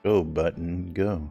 Go button, go.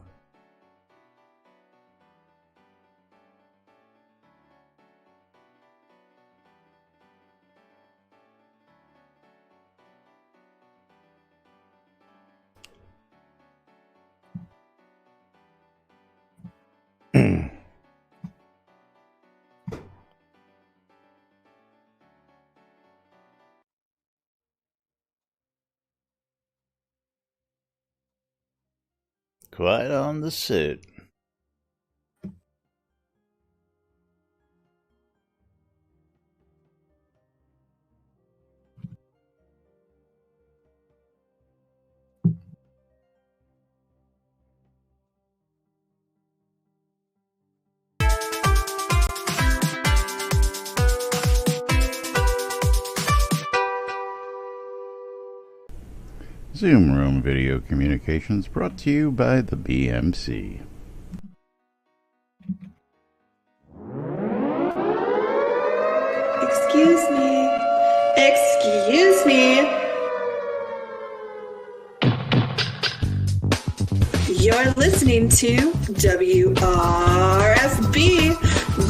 Quiet on the suit. Zoom Room Video Communications brought to you by the BMC. Excuse me. Excuse me. You're listening to WRFB,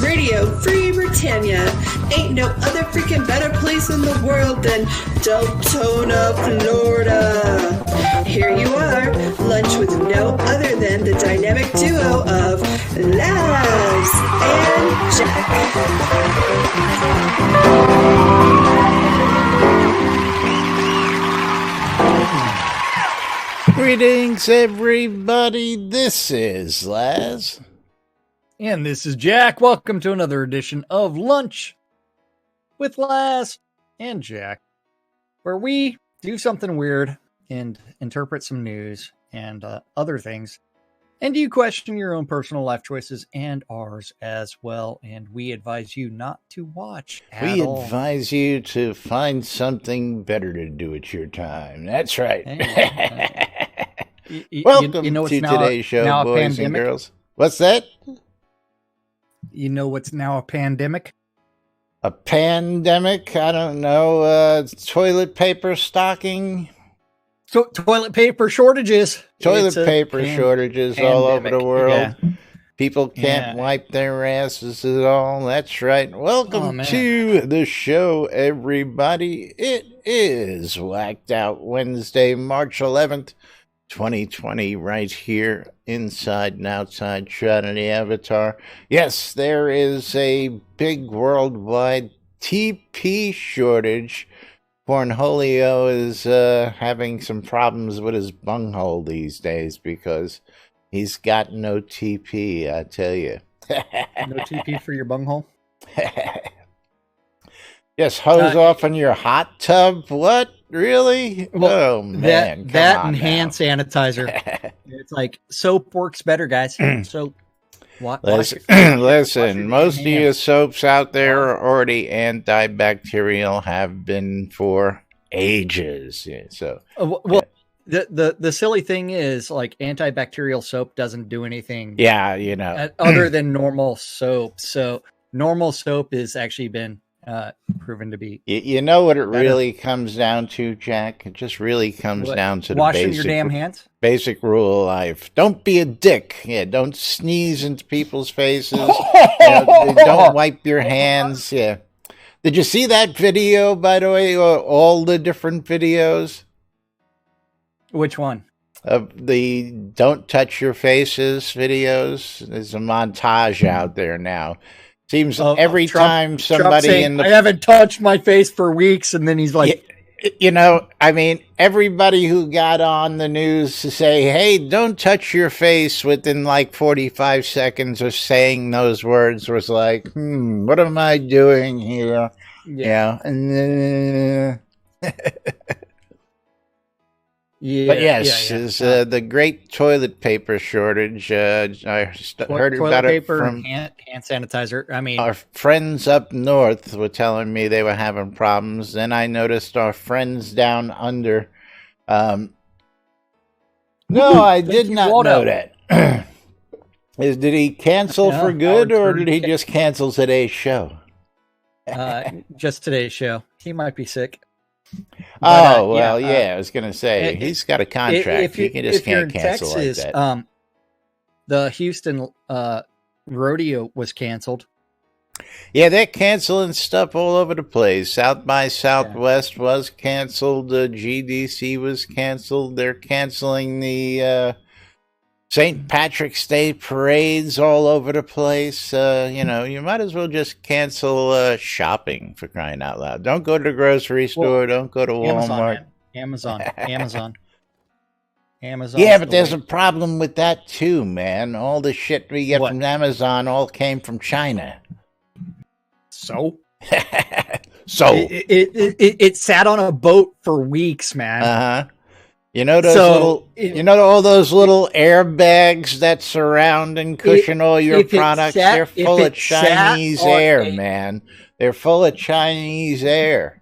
Radio Free Britannia. Ain't no other freaking better place in the world than Deltona, Florida. Here you are, lunch with no other than the dynamic duo of Laz and Jack. Greetings, everybody. This is Laz. And this is Jack. Welcome to another edition of Lunch with Laz and Jack, where we do something weird and interpret some news and other things. And you question your own personal life choices and ours as well. And we advise you not to watch at all. We advise you to find something better to do at your time. That's right. Welcome to today's show, boys and girls. What's that? You know what's now a pandemic? A pandemic? I don't know. Toilet paper stocking? So, toilet paper shortages. Toilet paper shortages all over the world. Yeah. People can't wipe their asses at all. That's right. Welcome to the show, everybody. It is Whacked Out Wednesday, March 11th, 2020, right here inside and outside shot of the Avatar. Yes, there is a big worldwide TP shortage. Cornholio is having some problems with his bunghole these days because he's got no TP, I tell you. No TP for your bunghole? Just hose off in your hot tub? What? Really? Well, oh, man. That and hand sanitizer. It's like soap works better, guys. Soap. Listen, most of your soaps out there are already antibacterial, have been for ages. Yeah, so, the silly thing is, like, antibacterial soap doesn't do anything. Yeah, you know, other than normal soap. So normal soap has actually been proven to be. You know what it really comes down to, Jack? It just really comes down to washing your damn hands. Basic rule of life. Don't be a dick. Yeah, don't sneeze into people's faces. Don't wipe your hands. Yeah. Did you see that video, by the way, or all the different videos? Which one? Of the don't touch your faces videos. There's a montage out there now. Seems every time somebody saying, I haven't touched my face for weeks, and then he's like, you know, I mean, everybody who got on the news to say, hey, don't touch your face within like 45 seconds of saying those words was like, what am I doing here? Yeah. But yes, is the great toilet paper shortage. I heard about it from hand sanitizer. I mean, our friends up north were telling me they were having problems. Then I noticed our friends down under. No, I did not know that. Did he cancel for good, or did he just cancel today's show? Just today's show. He might be sick. But, I was going to say, he's got a contract. You just can't cancel Texas, like that. The Houston rodeo was canceled. Yeah, they're canceling stuff all over the place. South by Southwest was canceled. GDC was canceled. They're canceling the St. Patrick's Day parades all over the place. You might as well just cancel shopping, for crying out loud. Don't go to the grocery store. Don't go to Walmart. Amazon. Yeah, but there's a problem with that too, man. All the shit we get from Amazon all came from China. So? It sat on a boat for weeks, man. Uh-huh. You know all those little airbags that surround and cushion all your products? They're full of Chinese air, man. They're full of Chinese air.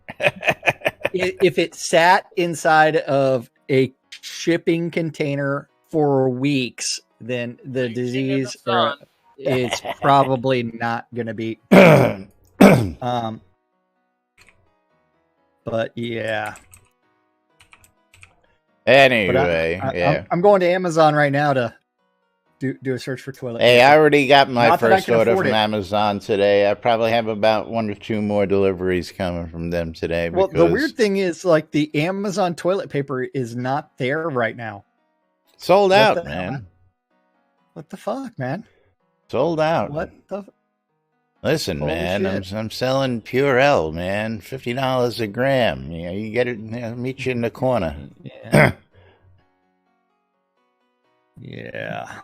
If it sat inside of a shipping container for weeks, then the disease is probably not going to be. But yeah. Anyway, I'm going to Amazon right now to do a search for toilet paper. Hey, I already got my first order from Amazon today. I probably have about 1 or 2 more deliveries coming from them today. Well, the weird thing is, like, the Amazon toilet paper is not there right now. Sold out, man. What the fuck, man? Sold out. What the? Listen, man, I'm selling Purell, man. $50 a gram. You get it. I'll meet you in the corner. Yeah. Yeah.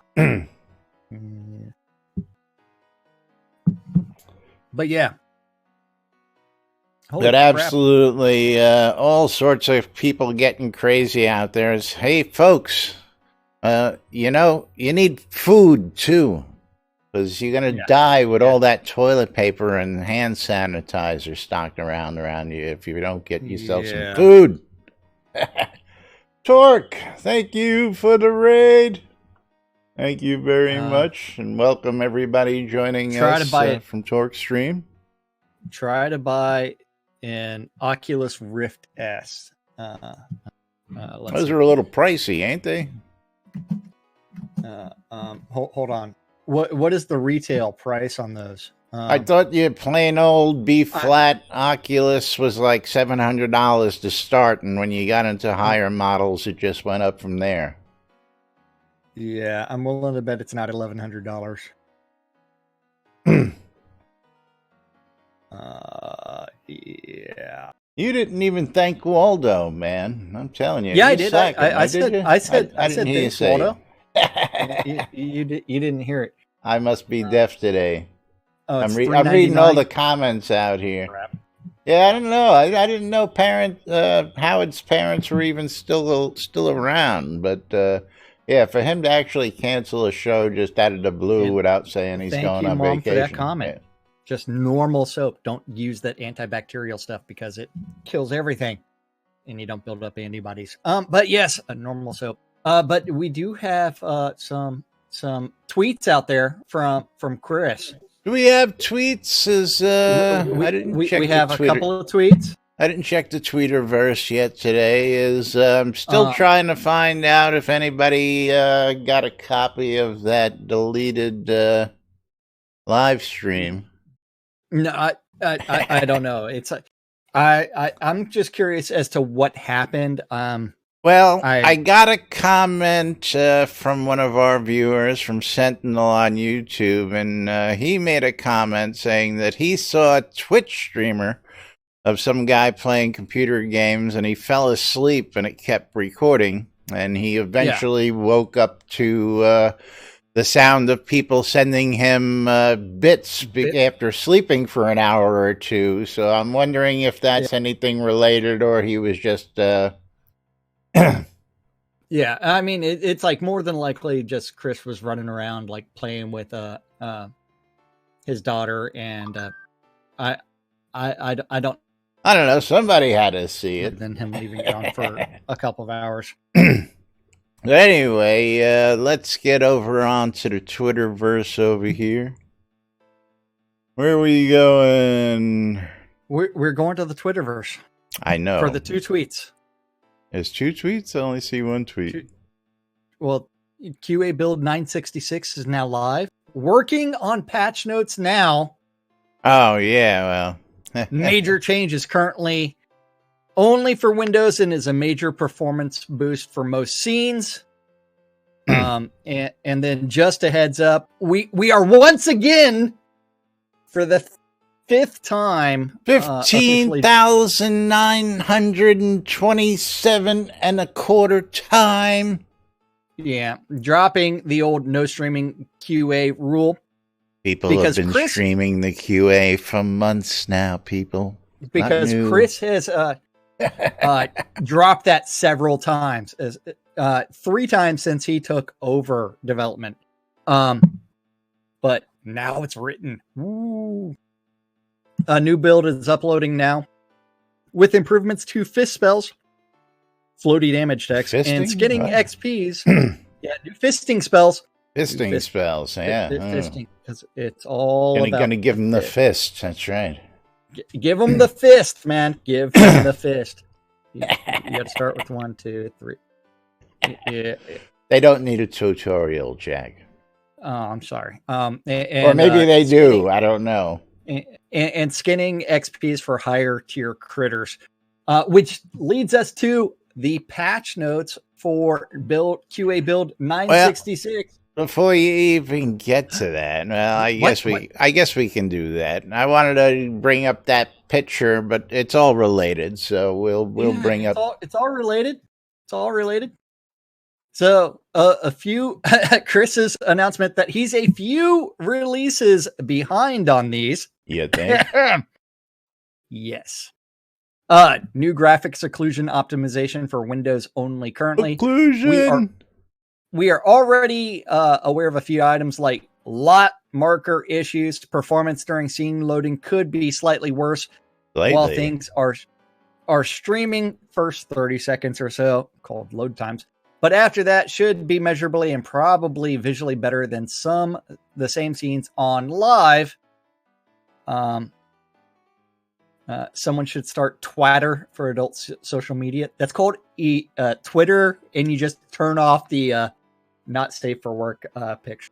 But yeah. But absolutely, all sorts of people getting crazy out there. Hey, folks, you need food too. Because you're going to die with all that toilet paper and hand sanitizer stocked around you if you don't get yourself some food. Torque, thank you for the raid. Thank you very much. And welcome everybody joining us from Torque Stream. Try to buy an Oculus Rift S. Those are a little pricey, ain't they? Hold on. What is the retail price on those? I thought your plain old B-flat Oculus was like $700 to start, and when you got into higher models, it just went up from there. Yeah, I'm willing to bet it's not $1,100. Yeah. You didn't even thank Waldo, man. I'm telling you. Yeah, I did. I said thanks, Waldo. You didn't hear it. I must be deaf today. I'm reading all the comments out here. Crap. Yeah, I don't know. I didn't know Howard's parents were even still around. But for him to actually cancel a show just out of the blue without saying he's going on vacation. For that comment. Yeah. Just normal soap. Don't use that antibacterial stuff because it kills everything, and you don't build up antibodies. But yes, a normal soap. But we do have some tweets out there from Chris. Do we have tweets? We have a couple of tweets. I didn't check the Tweeterverse yet today. I'm still trying to find out if anybody got a copy of that deleted live stream. No, I don't know. It's I'm just curious as to what happened. Well, I got a comment from one of our viewers from Sentinel on YouTube, and he made a comment saying that he saw a Twitch streamer of some guy playing computer games, and he fell asleep, and it kept recording, and he eventually woke up to the sound of people sending him bits after sleeping for an hour or two. So I'm wondering if that's anything related, or he was just... Yeah, I mean, it's like more than likely just Chris was running around like playing with his daughter, and I don't know. Somebody had to see it. Than him leaving on for a couple of hours. But anyway, let's get over onto the Twitterverse over here. Where are we going? We're going to the Twitterverse. I know. For the 2 tweets. There's 2 tweets? I only see 1 tweet. Well, QA build 966 is now live. Working on patch notes now. Oh, yeah, well. Major changes currently only for Windows and is a major performance boost for most scenes. And then just a heads up, we are once again, for the 5th time, 15,927 and a quarter time. Yeah, dropping the old no streaming QA rule. People have been streaming the QA for months now, people. Because Chris has dropped that several times, 3 times since he took over development. But now it's written. Woo. A new build is uploading now with improvements to fist spells, floaty damage text, and skinning XPs. Yeah, new fisting spells. Fisting spells, yeah. Fisting, because it's all about... Gonna give him the fist, that's right. Give him the fist, man. Give him the fist. You got to start with 1, 2, 3. Yeah. They don't need a tutorial, Jack. Oh, I'm sorry. Or maybe they do. I don't know. And skinning XPs for higher tier critters, which leads us to the patch notes for QA build 966. Well, before you even get to that, well, I guess we can do that. I wanted to bring up that picture, but it's all related, so we'll bring up. It's all related. It's all related. So a few Chris's announcement that he's a few releases behind on these. You think? Yes. New graphics occlusion optimization for Windows only currently. Occlusion. We are already aware of a few items like lot marker issues. Performance during scene loading could be slightly worse while things are streaming first 30 seconds or so, called load times. But after that, should be measurably and probably visually better than the same scenes on live. Someone should start Twitter for adult social media. That's called Twitter, and you just turn off the not safe for work picture.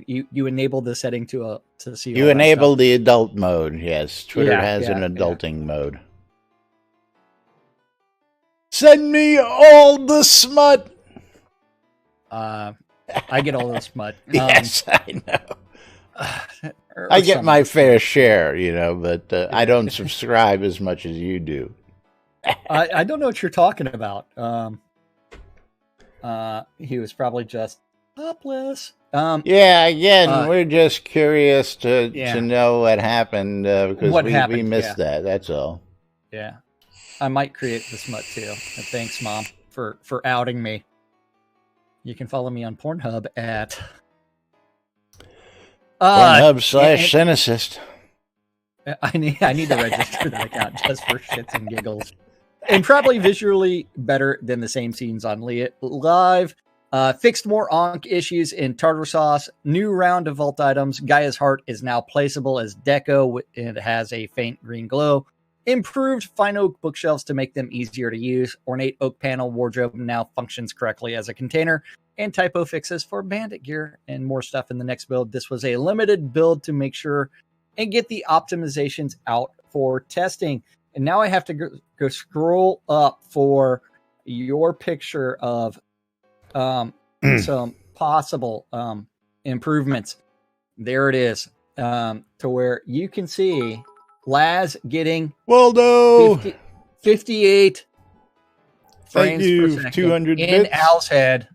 You enable the setting to see. You enable the adult mode. Yes, Twitter has an adulting mode. Send me all the smut. I get all the smut. Yes, I know. I get my fair share, but I don't subscribe as much as you do. I don't know what you're talking about. He was probably just topless. We're just curious to know what happened because we missed that. That's all. Yeah. I might create the smut too. And thanks, Mom, for outing me. You can follow me on Pornhub at Pornhub/Cynicist. I need to register that account just for shits and giggles. And probably visually better than the same scenes on live. Fixed more Onk issues in tartar sauce. New round of vault items. Gaia's heart is now placeable as deco. It has a faint green glow. Improved fine oak bookshelves to make them easier to use. Ornate oak panel wardrobe now functions correctly as a container. And typo fixes for bandit gear and more stuff in the next build. This was a limited build to make sure and get the optimizations out for testing. And now I have to go scroll up for your picture of some possible improvements. There it is, to where you can see Laz getting Waldo 58 frames per second 200 in bits. Al's head.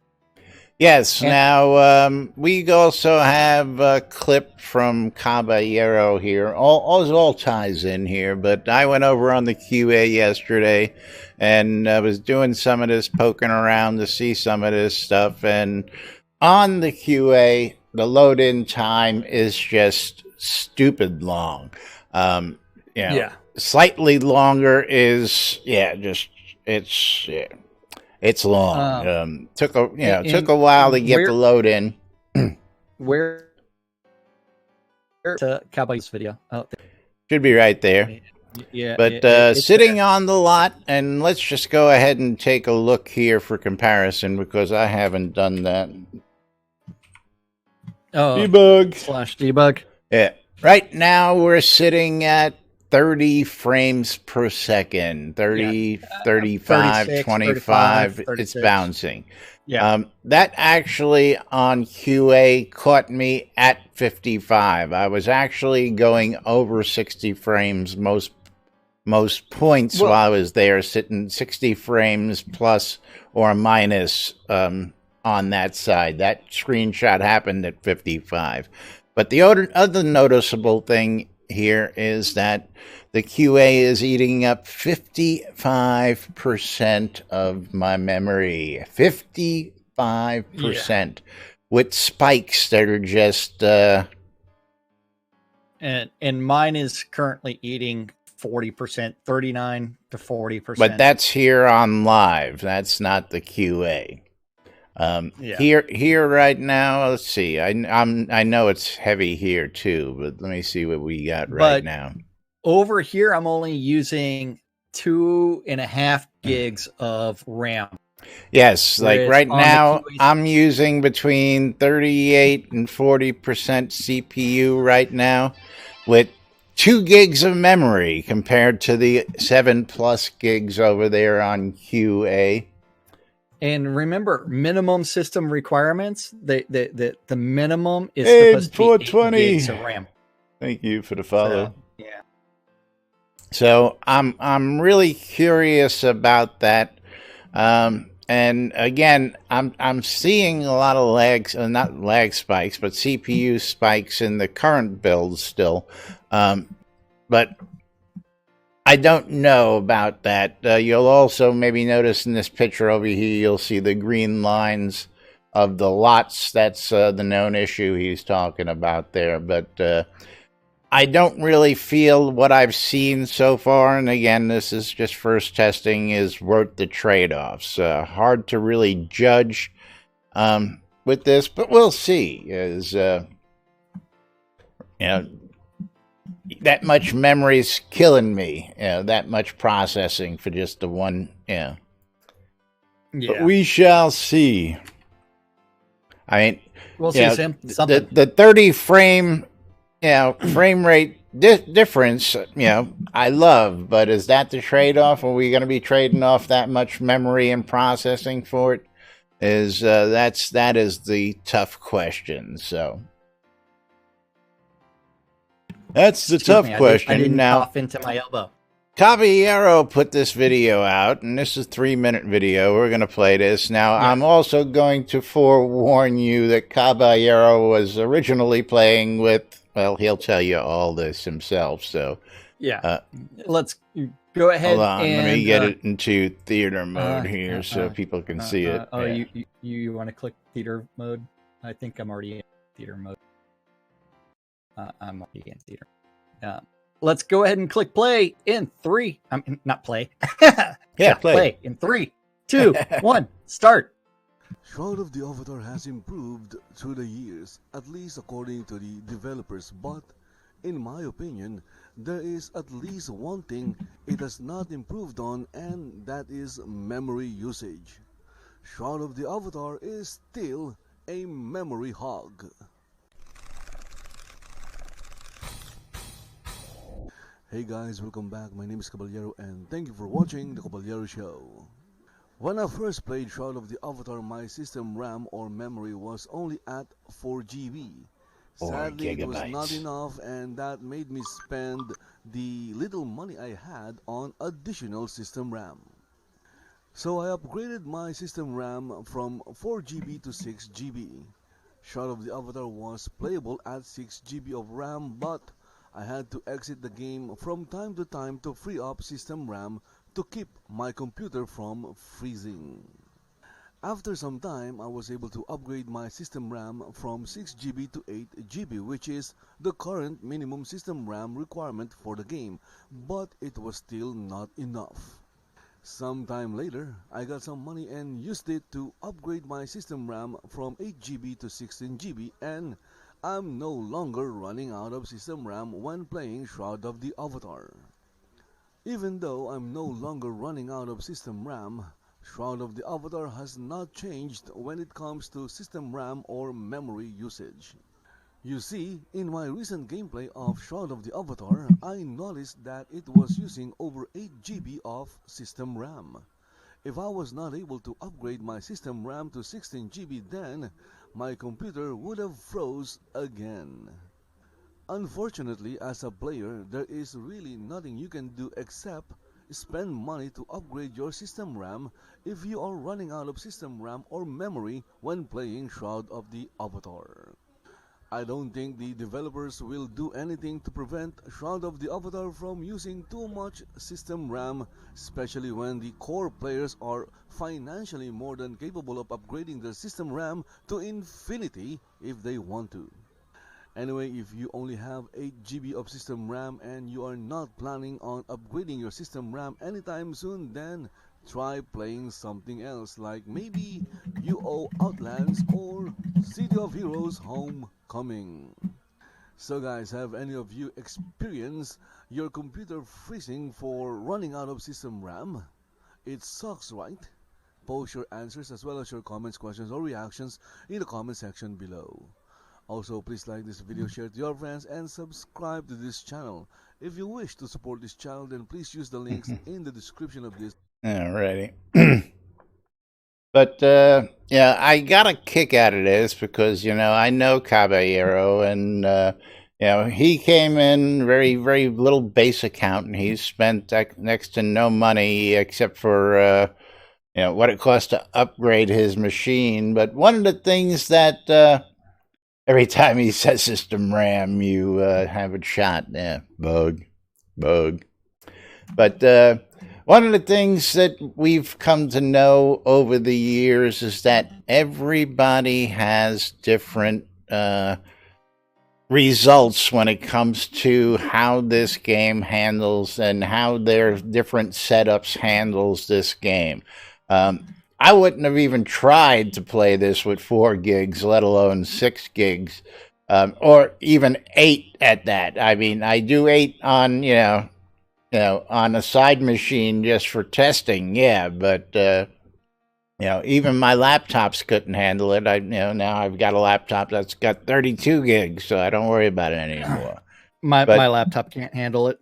Yes, now we also have a clip from Caballero here. All ties in here, but I went over on the QA yesterday and I was doing some of this, poking around to see some of this stuff. And on the QA, the load-in time is just stupid long. Slightly longer is, it's long. Took a while to get the load in. Where to Cowboy's video? Oh, should be right there. Yeah. But sitting on the lot, and let's just go ahead and take a look here for comparison because I haven't done that. Oh, debug. Yeah. Right now we're sitting at 30 frames per second. 30, 35, 36, 25. 35, it's bouncing. Yeah. That actually on QA caught me at 55. I was actually going over 60 frames most points while I was there, sitting 60 frames plus or minus on that side. That screenshot happened at 55. But the other noticeable thing here is that the QA is eating up 55% of my memory. 55%. With spikes that are just... And mine is currently eating 40%, 39 to 40%. But that's here on live. That's not the QA. Here right now, let's see. I know it's heavy here too, but let me see what we got right now. Over here, I'm only using 2.5 gigs of RAM. Yes, like right now, I'm using between 38 and 40% CPU right now, with 2 gigs of memory compared to the 7+ gigs over there on QA. And remember, minimum system requirements. The minimum is supposed to be 8 gigs of RAM. Thank you for the follow. So, yeah. So I'm really curious about that. And again, I'm seeing a lot of lags, not lag spikes, but CPU spikes in the current build still. But I don't know about that. You'll also maybe notice in this picture over here, you'll see the green lines of the lots. That's the known issue he's talking about there. But I don't really feel what I've seen so far, and again, this is just first testing, is worth the trade-offs. Hard to really judge with this, but we'll see. That much memory's killing me. That much processing for just the one. Yeah. But we shall see. I mean, we'll see something. The 30 frame, frame rate difference. I love, but is that the trade-off? Are we going to be trading off that much memory and processing for it? That is the tough question. So. That's the tough question. I didn't now, cough into my elbow. Caballero put this video out, and this is a 3-minute video. We're going to play this. Now, I'm also going to forewarn you that Caballero was originally playing with, well, he'll tell you all this himself, so. Yeah. Let's go ahead. Hold on, let me get it into theater mode here so people can see it. You want to click theater mode? I think I'm already in theater mode. I'm already in theater. Let's go ahead and click play in 3. Not play. Play in 3, 2, 1. Start. Shroud of the Avatar has improved through the years, at least according to the developers, but in my opinion, there is at least one thing it has not improved on, and that is memory usage. Shroud of the Avatar is still a memory hog. Hey guys, welcome back. My name is Caballero and thank you for watching The Caballero Show. When I first played Shroud of the Avatar, my system RAM or memory was only at 4 GB. Sadly, it was not enough, and that made me spend the little money I had on additional system RAM. So I upgraded my system RAM from 4 GB to 6 GB. Shroud of the Avatar was playable at 6 GB of RAM, but I had to exit the game from time to time to free up system RAM to keep my computer from freezing. After some time, I was able to upgrade my system RAM from 6 GB to 8 GB, which is the current minimum system RAM requirement for the game, but it was still not enough. Sometime later, I got some money and used it to upgrade my system RAM from 8 GB to 16 GB, and I'm no longer running out of system RAM when playing Shroud of the Avatar. Even though I'm no longer running out of system RAM, Shroud of the Avatar has not changed when it comes to system RAM or memory usage. You see, in my recent gameplay of Shroud of the Avatar, I noticed that it was using over 8 GB of system RAM. If I was not able to upgrade my system RAM to 16 GB, then my computer would have froze again. Unfortunately, as a player, there is really nothing you can do except spend money to upgrade your system RAM if you are running out of system RAM or memory when playing Shroud of the Avatar. I don't think the developers will do anything to prevent Shroud of the Avatar from using too much system RAM, especially when the core players are financially more than capable of upgrading their system RAM to infinity if they want to. Anyway, if you only have 8 GB of system RAM and you are not planning on upgrading your system RAM anytime soon, then try playing something else like maybe UO Outlands or City of Heroes Homecoming. So guys, have any of you experienced your computer freezing for running out of system RAM? It sucks, right? Post your answers as well as your comments, questions, or reactions in the comment section below. Also, please like this video, share it to your friends, and subscribe to this channel. If you wish to support this channel, then please use the links in the description of this. Alrighty. But, yeah, I got a kick out of this because, I know Caballero, and, he came in very, very little base account, and he's spent next to no money except for, what it costs to upgrade his machine. But one of the things that, every time he says system RAM, you have it shot. Yeah, bug. But one of the things that we've come to know over the years is that everybody has different results when it comes to how this game handles and how their different setups handles this game. I wouldn't have even tried to play this with 4 gigs, let alone 6 gigs, or even 8 at that. I mean, I do 8 on, on a side machine just for testing, yeah, but, even my laptops couldn't handle it. Now I've got a laptop that's got 32 gigs, so I don't worry about it anymore. My laptop can't handle it.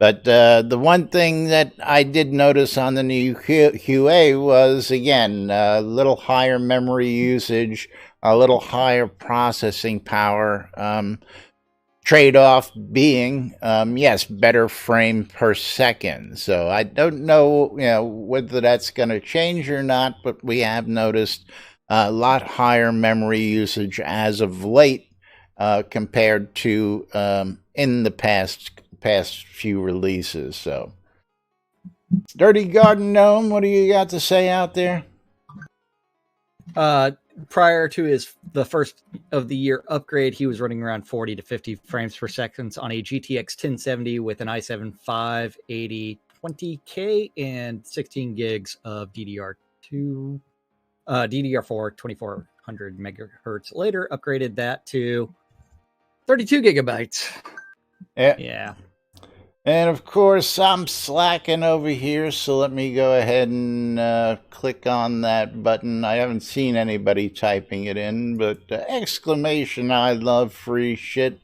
But the one thing that I did notice on the new QA was, again, a little higher memory usage, a little higher processing power. Trade-off being, yes, better frame per second. So I don't know, whether that's going to change or not, but we have noticed a lot higher memory usage as of late compared to in the past few releases. So, Dirty Garden Gnome, what do you got to say out there? Prior to the first of the year upgrade, he was running around 40 to 50 frames per second on a GTX 1070 with an i7 580 20K and 16 gigs of DDR4 2400 megahertz. Later upgraded that to 32 gigabytes. Yeah. And of course, I'm slacking over here, so let me go ahead and click on that button. I haven't seen anybody typing it in, but exclamation, I love free shit.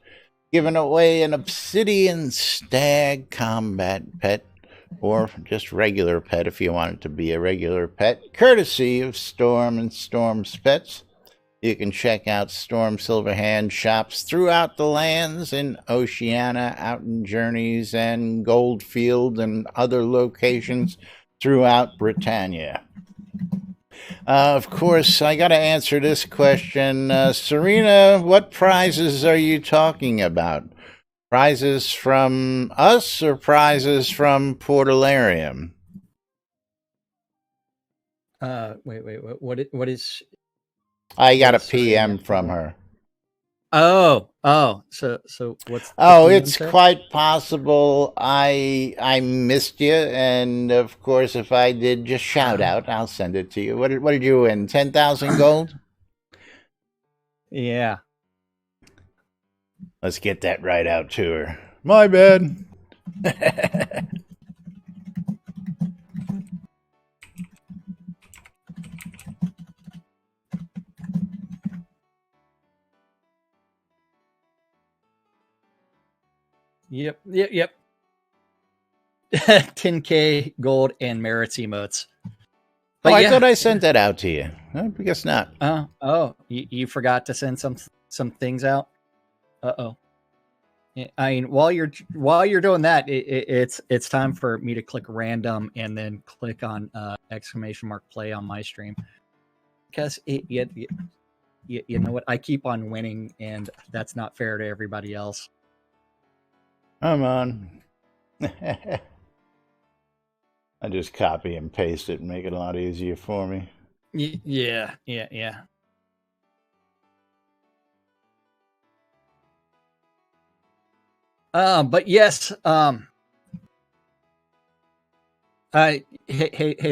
Giving away an Obsidian Stag combat pet, or just regular pet if you want it to be a regular pet, courtesy of Storm and Storm's Pets. You can check out Storm Silverhand shops throughout the lands in Oceania, out in Journeys and Goldfield and other locations throughout Britannia. Of course, I got to answer this question. Serena, what prizes are you talking about? Prizes from us or prizes from Portalarium? Wait, what is... I got a PM from her. So what's... it's quite possible I missed you, and of course, if I did, just shout out. I'll send it to you. What did you win? 10,000 gold? Yeah. Let's get that right out to her. My bad. Yep. 10K gold and merits emotes. But I thought I sent that out to you. I guess not. You forgot to send some things out. I mean, while you're doing that, it's time for me to click random and then click on !play on my stream, because you know what, I keep on winning, and that's not fair to everybody else. Come on. I just copy and paste it and make it a lot easier for me. Yeah. But yes, hey,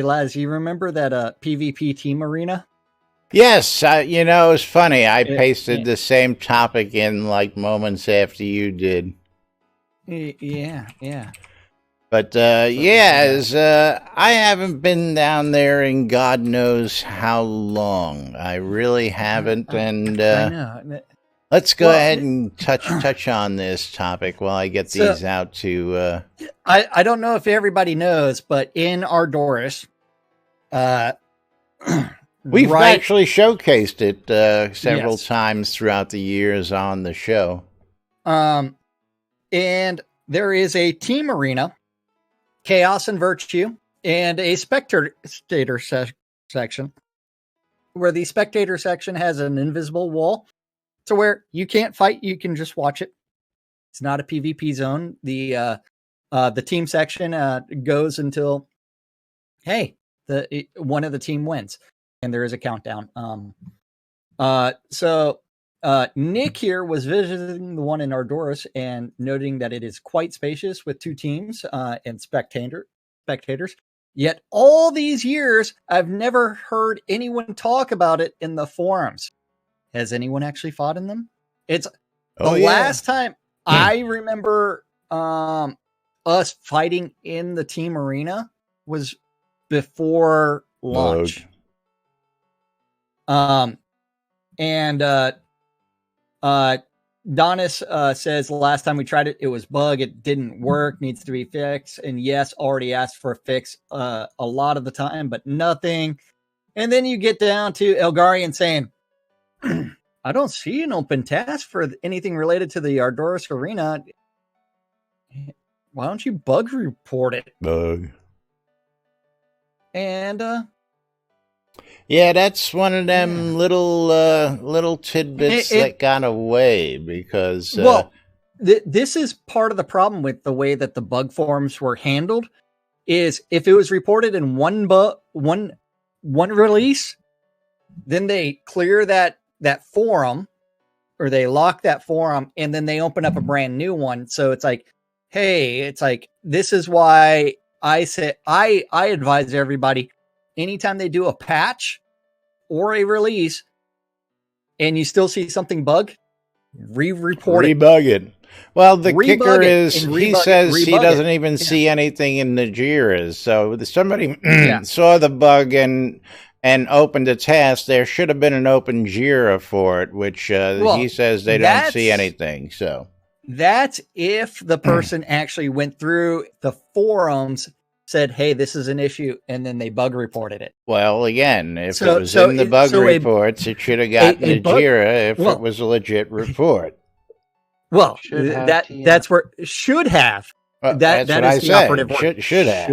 Laz, you remember that PvP team arena? Yes, it was funny. I pasted the same topic in like moments after you did. Yeah. But I haven't been down there in God knows how long. I really haven't, and I know. Let's go ahead and touch on this topic while I get these out to. I don't know if everybody knows, but in Ardoris, we've actually showcased it several times throughout the years on the show. And there is a team arena, Chaos and Virtue, and a spectator section, where the spectator section has an invisible wall to where you can't fight, you can just watch it. It's not a PvP zone. The team section goes until, hey, one of the team wins, and there is a countdown. So Nick here was visiting the one in Ardoris and noting that it is quite spacious with 2 teams and spectators. Yet all these years, I've never heard anyone talk about it in the forums. Has anyone actually fought in them? It's last time I remember us fighting in the team arena was before launch. Donis says the last time we tried it, it was bug. It didn't work. Needs to be fixed. And yes, already asked for a fix a lot of the time, but nothing. And then you get down to Elgarian saying, I don't see an open task for anything related to the Ardoris arena. Why don't you bug report it? Bug. And yeah, that's one of them little tidbits that got away because this is part of the problem with the way that the bug forums were handled. Is if it was reported in one release, then they clear that forum, or they lock that forum, and then they open up a brand new one. So it's like, hey, this is why I say I advise everybody, anytime they do a patch or a release and you still see something bug, report it. Rebug it. Well, the kicker is he says he doesn't even see anything in the JIRAs. So somebody saw the bug and opened a task. There should have been an open JIRA for it, which he says they don't see anything. So that's if the person actually went through the forums, said, hey, this is an issue, and then they bug reported it. Well, again, if it was in the bug reports, it should have gotten a JIRA if it was a legit report. Well, that's where should have. Well, that is the operative word. Should have.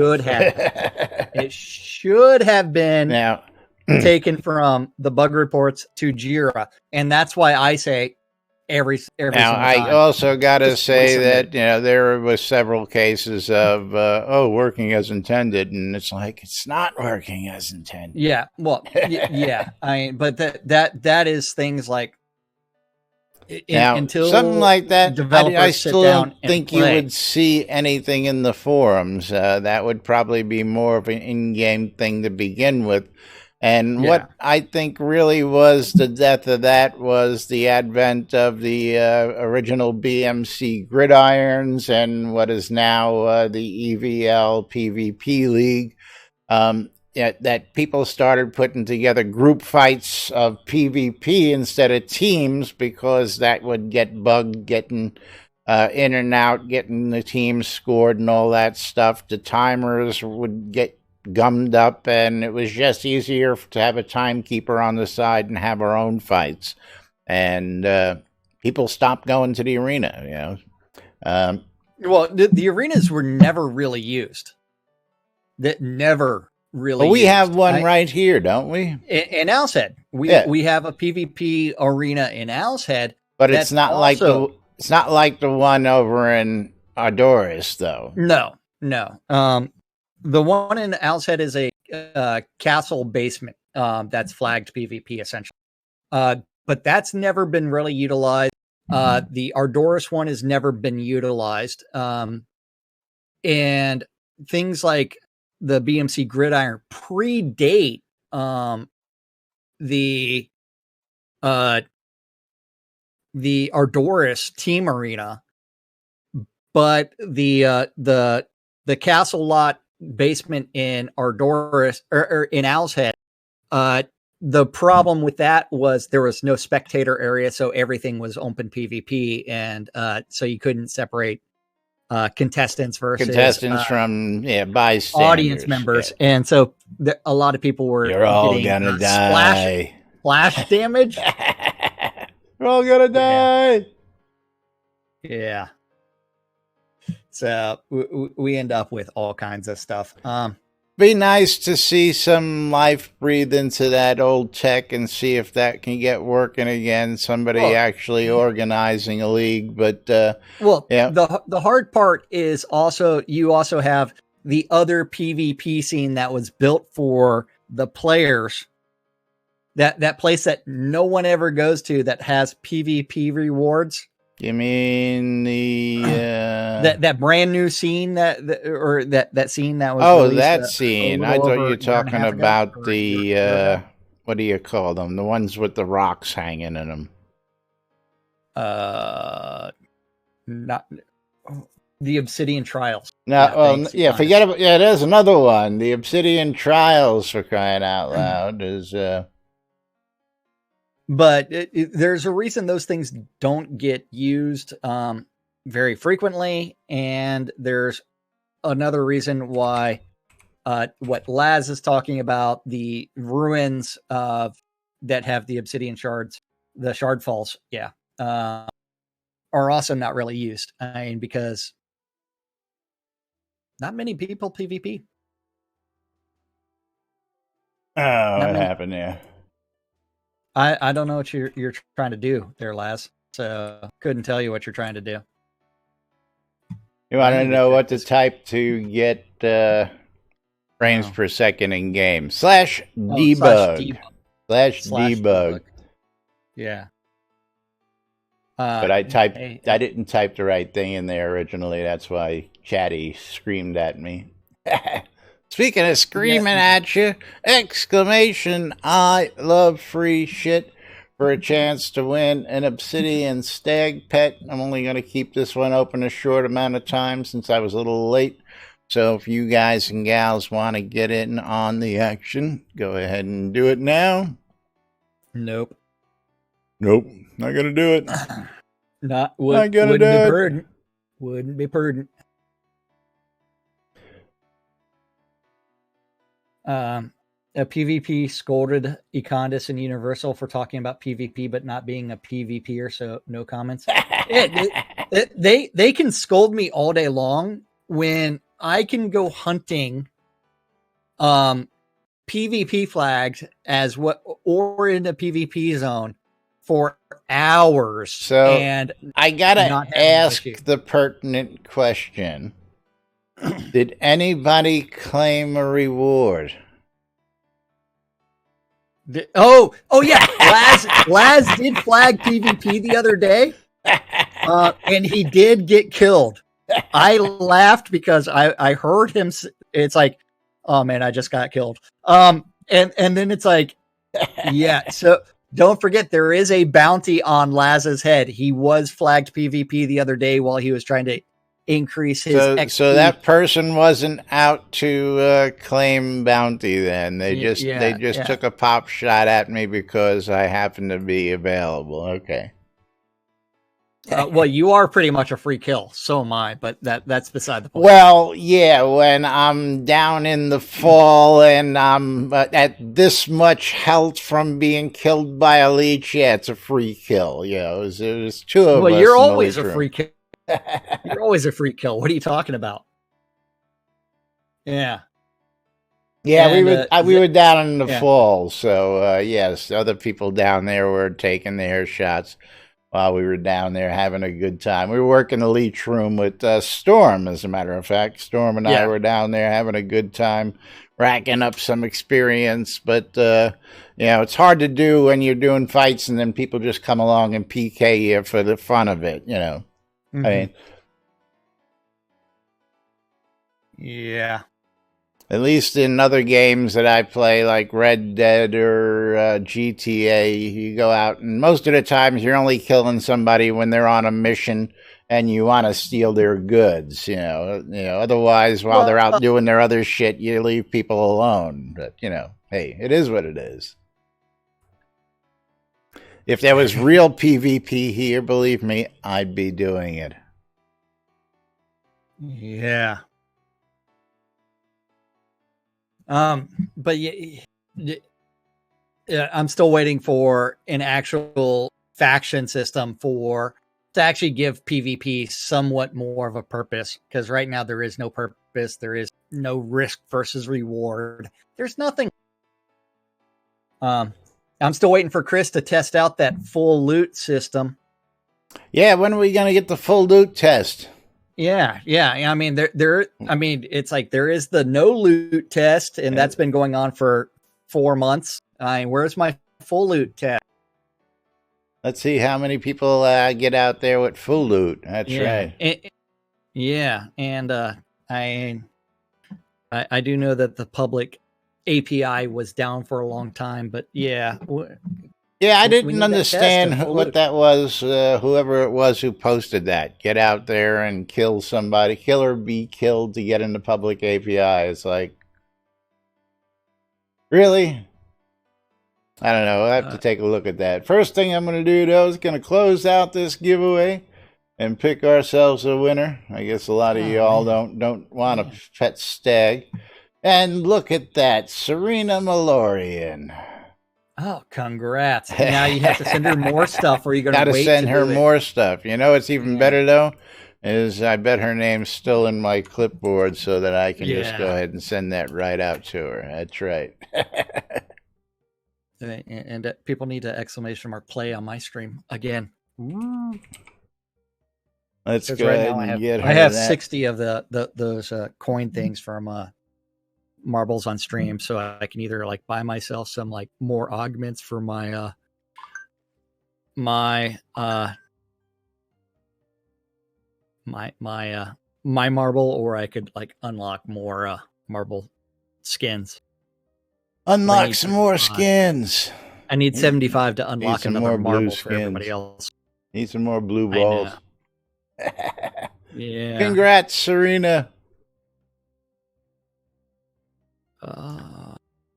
It should have been taken from the bug reports to JIRA, and that's why I say every now I also got to say that there was several cases of working as intended, and it's like it's not working as intended. Yeah, well, yeah. I mean, but that is things like until something like that. I still don't think you would see anything in the forums. That would probably be more of an in-game thing to begin with. And what I think really was the death of that was the advent of the original BMC gridirons and what is now the EVL PvP League. That people started putting together group fights of PvP instead of teams because that would get bugged getting in and out, getting the team scored and all that stuff. The timers would get gummed up, and it was just easier to have a timekeeper on the side and have our own fights. And people stopped going to the arena, Well, the arenas were never really used. That never really. Well, we have one right here, don't we? In Owl's Head, we have a PvP arena in Owl's Head, but it's not also, like the one over in Ardoris, though. No. The one in Owl's Head is a castle basement that's flagged PvP essentially, but that's never been really utilized. The Ardoris one has never been utilized, and things like the BMC Gridiron predate the Ardoris team arena, but the castle lot basement in Ardoris or in Owl's Head, the problem with that was there was no spectator area, so everything was open PvP, and so you couldn't separate contestants from bystanders, audience members, and so a lot of people were gonna die. Splash damage. We're all gonna die. Yeah. So we end up with all kinds of stuff. Be nice to see some life breathe into that old tech and see if that can get working again. Somebody actually organizing a league, but the hard part is you also have the other PvP scene that was built for the players. That place that no one ever goes to that has PvP rewards. You mean the that brand new scene that scene that was released, that scene? I thought you were talking about the what do you call them? The ones with the rocks hanging in them. Not the Obsidian Trials. No, forget about there's another one. The Obsidian Trials, for crying out loud, is. But there's a reason those things don't get used very frequently, and there's another reason why what Laz is talking about, the ruins that have the obsidian shards, the shard falls, are also not really used. I mean, because not many people PvP. What happened there? I don't know what you're trying to do there, Laz. So couldn't tell you what you're trying to do. You want to know what to type to get frames per second in game? /debug. /debug. Yeah. But I didn't type the right thing in there originally. That's why Chatty screamed at me. Speaking of screaming at you, exclamation, I love free shit for a chance to win an Obsidian Stag Pet. I'm only going to keep this one open a short amount of time since I was a little late. So if you guys and gals want to get in on the action, go ahead and do it now. Nope. Not going to do it. Wouldn't be prudent. Wouldn't be prudent. A PvP scolded Econdis and Universal for talking about PvP but not being a PvPer, so no comments. They can scold me all day long when I can go hunting PvP flags or in a PvP zone for hours. So and I gotta ask the pertinent question. Did anybody claim a reward? Oh yeah. Laz did flag PvP the other day. And he did get killed. I laughed because I heard him. It's like, oh man, I just got killed. And then it's like, yeah. So don't forget, there is a bounty on Laz's head. He was flagged PvP the other day while he was trying to increase his XP. So that person wasn't out to claim bounty then. They just took a pop shot at me because I happened to be available. Okay. Well, you are pretty much a free kill. So am I, but that's beside the point. Well, yeah, when I'm down in the fall and I'm at this much health from being killed by a leech, yeah, it's a free kill. You know, it was two of us. Well, you're always a free kill. You're always a free kill. What are you talking about? Yeah. Yeah, and, we were down in the fall, so yes, other people down there were taking their shots while we were down there having a good time. We were working the leech room with Storm, as a matter of fact. Storm and I were down there having a good time, racking up some experience. But, you know, it's hard to do when you're doing fights and then people just come along and PK you for the fun of it, you know. Mm-hmm. I mean, yeah. At least in other games that I play, like Red Dead or GTA, you go out, and most of the times you're only killing somebody when they're on a mission and you want to steal their goods. You know. Otherwise, while they're out doing their other shit, you leave people alone. But you know, hey, it is what it is. If there was real PvP here, believe me, I'd be doing it. Yeah. But I'm still waiting for an actual faction system to actually give PvP somewhat more of a purpose. Because right now there is no purpose. There is no risk versus reward. There's nothing. I'm still waiting for Chris to test out that full loot system. Yeah, when are we gonna get the full loot test? Yeah. I mean, it's like there is the no loot test, and that's been going on for 4 months. Where's my full loot test? Let's see how many people get out there with full loot. That's right. And I do know that the public API was down for a long time, but yeah. Yeah, I didn't understand what that was, whoever it was who posted that. Get out there and kill somebody, kill or be killed to get into public API. It's like, really? I don't know. I have to take a look at that. First thing I'm going to do, though, is going to close out this giveaway and pick ourselves a winner. I guess a lot of y'all don't want a pet stag. And look at that, Serena Malorian. Oh, congrats. Now you have to send her more stuff, or you're going to wait to send her more stuff. You know what's even better, though, is I bet her name's still in my clipboard so that I can just go ahead and send that right out to her. That's right. And people need to exclamation mark play on my stream again. Let's go ahead and get her. I have 60 of those coin things from marbles on stream, so I can either like buy myself some like more augments for my my marble, or I could like unlock more marble skins. Unlock some more skins. I need 75 to unlock another marble for everybody else. Need some more blue balls. Yeah. Congrats, Serena.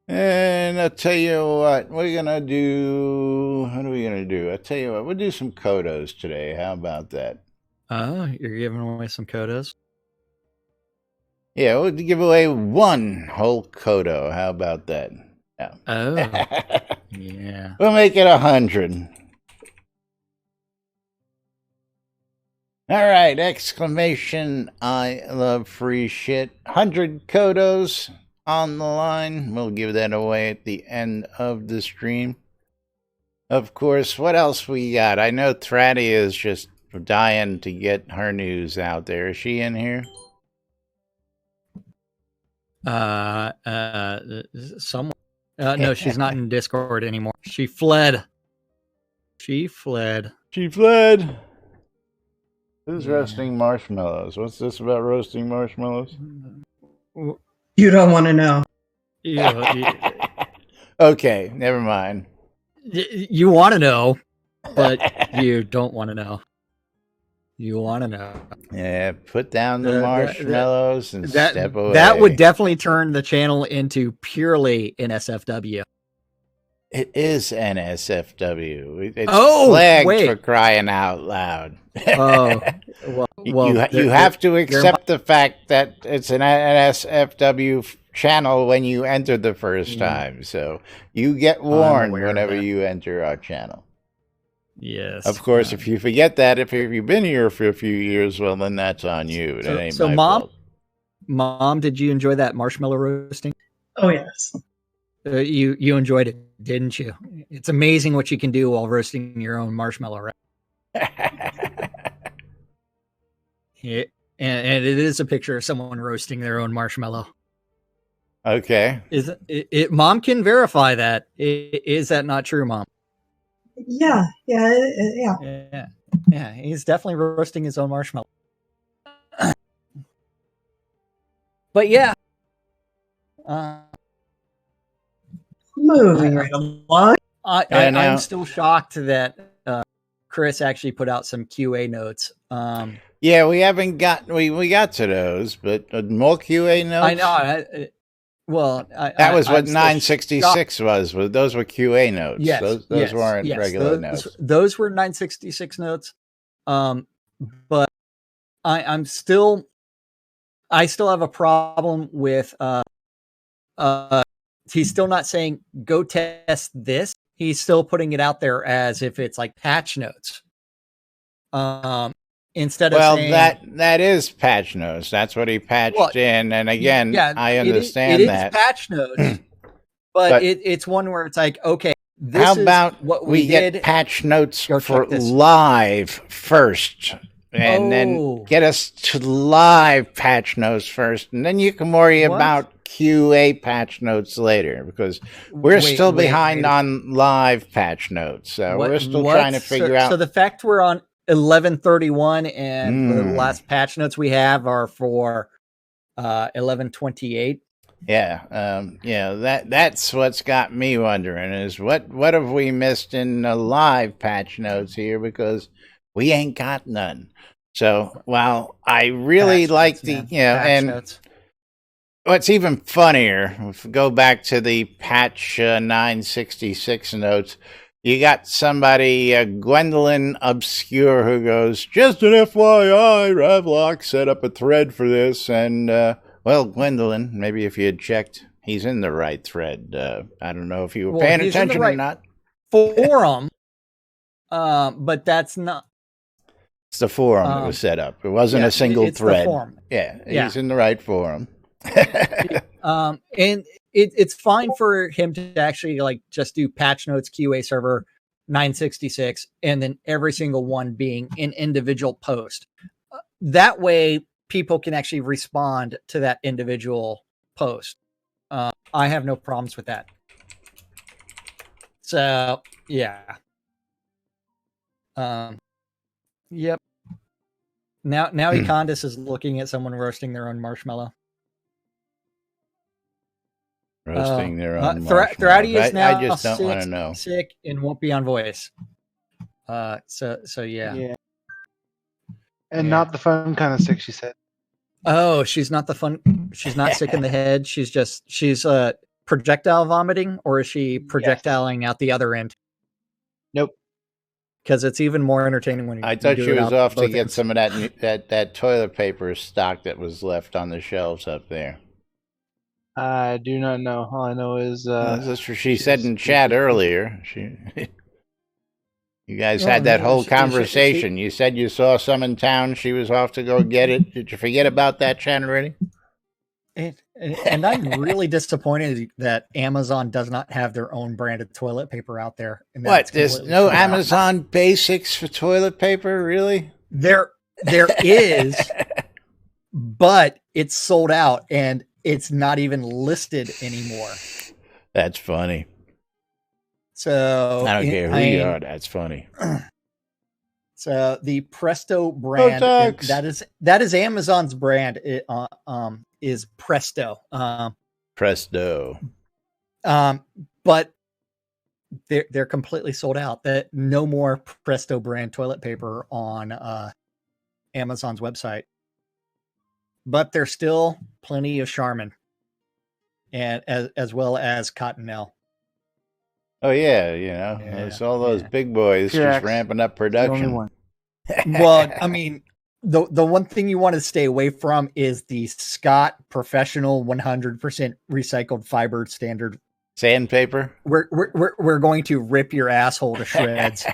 And I'll tell you what, we're going to do, what are we going to do? I'll tell you what, we'll do some Kodos today. How about that? Oh, you're giving away some Kodos? Yeah, we'll give away one whole Kodo. How about that? Yeah. Oh, yeah. We'll make it 100. All right, exclamation, I love free shit. 100 Kodos on the line. We'll give that away at the end of the stream. Of course, what else we got? I know Thraddy is just dying to get her news out there. Is she in here? Someone. No, she's not in Discord anymore. She fled. Who's roasting marshmallows? What's this about roasting marshmallows? You don't want to know. Okay, never mind. You want to know, but you don't want to know. You want to know. Yeah, put down the marshmallows and step away. That would definitely turn the channel into purely NSFW. It is NSFW. It's flagged for crying out loud. You have to accept the fact that it's an NSFW channel when you enter the first time. So you get warned whenever you enter our channel. Yes. Of course, if you forget that, if you've been here for a few years, well, then that's on you. It ain't my fault. Mom, did you enjoy that marshmallow roasting? Oh, yes. You enjoyed it, didn't you? It's amazing what you can do while roasting your own marshmallow, right? And it is a picture of someone roasting their own marshmallow. Okay. Mom can verify that. Is that not true, Mom? Yeah. He's definitely roasting his own marshmallow. But yeah. Moving right along. I'm still shocked that Chris actually put out some QA notes. Yeah, we haven't got we got to those, but more QA notes. I know. That was what 966 was. Those were QA notes. Yes, those weren't regular notes. Those were 966 notes. But I still have a problem with he's still not saying go test this. He's still putting it out there as if it's like patch notes. Instead of saying, that is patch notes. That's what he patched in. And again, I understand that. It is patch notes, but it's one where it's like, okay, this how about is what we get patch notes for live first, and then get us to live patch notes first, and then you can worry about QA patch notes later, because we're still behind on live patch notes. So we're still trying to figure out. So the fact we're on 1131 and the last patch notes we have are for 1128. That's what's got me wondering is what have we missed in the live patch notes here, because we ain't got none. So while I really like and what's even funnier, if we go back to the patch 966 notes, you got somebody, Gwendolyn Obscure, who goes, just an FYI, Ravlock set up a thread for this. And, well, Gwendolyn, maybe if you had checked, he's in the right thread. I don't know if you were paying attention or not. Forum, but that's not. It's the forum that was set up. It wasn't a single thread. The forum. He's in the right forum. And it's fine for him to actually like just do patch notes QA server 966 and then every single one being an individual post. That way people can actually respond to that individual post. I have no problems with that. So yeah. Yep. Now Econdis is looking at someone roasting their own marshmallow. Roasting their own marshmallow. Throwdy is now I just don't want to know. Sick and won't be on voice. So yeah. Yeah. And not the fun kind of sick, she said. Oh, she's not the fun. She's not sick in the head. She's projectile vomiting, or is she projectiling out the other end? Nope. Because it's even more entertaining when you. I thought she was off to get some of that toilet paper stock that was left on the shelves up there. I do not know. All I know is that's what she said in chat earlier. You guys had that whole conversation. You said you saw some in town. She was off to go get it. Did you forget about that chat already? And I'm really disappointed that Amazon does not have their own branded toilet paper out there. What? There's no Amazon Basics for toilet paper, really? There is, but it's sold out and it's not even listed anymore. That's funny. So I don't care who you are. That's funny. So the Presto brand, that is Amazon's brand. It is Presto. Presto. But they're completely sold out. That no more Presto brand toilet paper on Amazon's website. But there's still plenty of Charmin, and as well as Cottonelle. Oh yeah, it's all those big boys just ramping up production. Well, I mean, the one thing you want to stay away from is the Scott Professional 100% recycled fiber standard sandpaper. We're going to rip your asshole to shreds,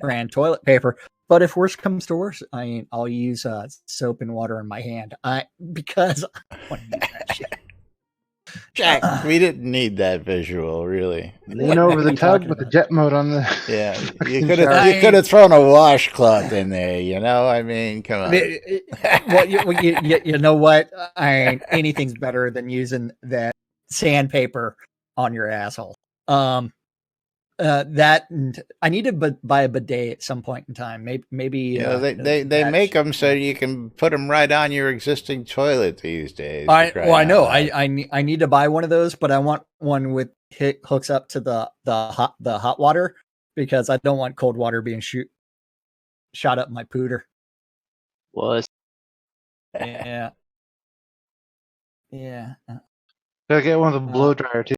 brand toilet paper. But if worse comes to worse, I'll use soap and water in my hand. Because I want to use that shit. Jack, we didn't need that visual, really. Lean over the tub with the jet mode on the. Yeah, you could have thrown a washcloth in there. I mean, come on. Well, you know what? Anything's better than using that sandpaper on your asshole. That I need to buy a bidet at some point in time. Maybe they make them so you can put them right on your existing toilet these days. I know. I need to buy one of those, but I want one with hooks up to the hot water, because I don't want cold water being shot up my pooter. Was yeah. Gotta get one with a blow dryer too.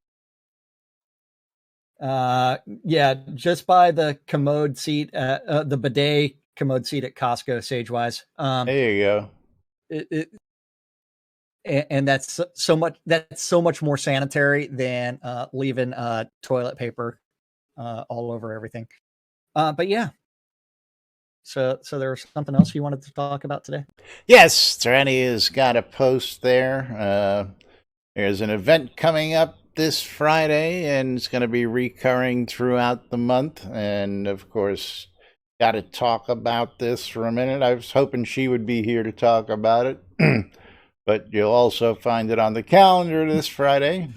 Yeah, just buy the commode seat, the bidet commode seat at Costco, Sagewise. There you go. And that's so much more sanitary than leaving toilet paper all over everything. But yeah. So there was something else you wanted to talk about today? Yes, Trenny has got a post there. There's an event coming up this Friday, and it's going to be recurring throughout the month. And of course, got to talk about this for a minute. I was hoping she would be here to talk about it, but you'll also find it on the calendar this Friday.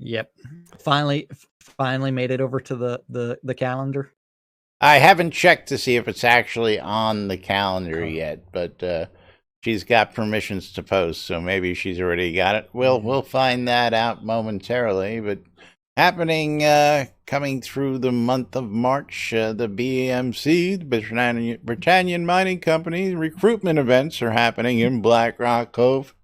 Yep, finally made it over to the calendar. I haven't checked to see if it's actually on the calendar yet, but she's got permissions to post, so maybe she's already got it. We'll find that out momentarily. But happening, coming through the month of March, the BMC, the Britannia Mining Company recruitment events are happening in Black Rock Cove.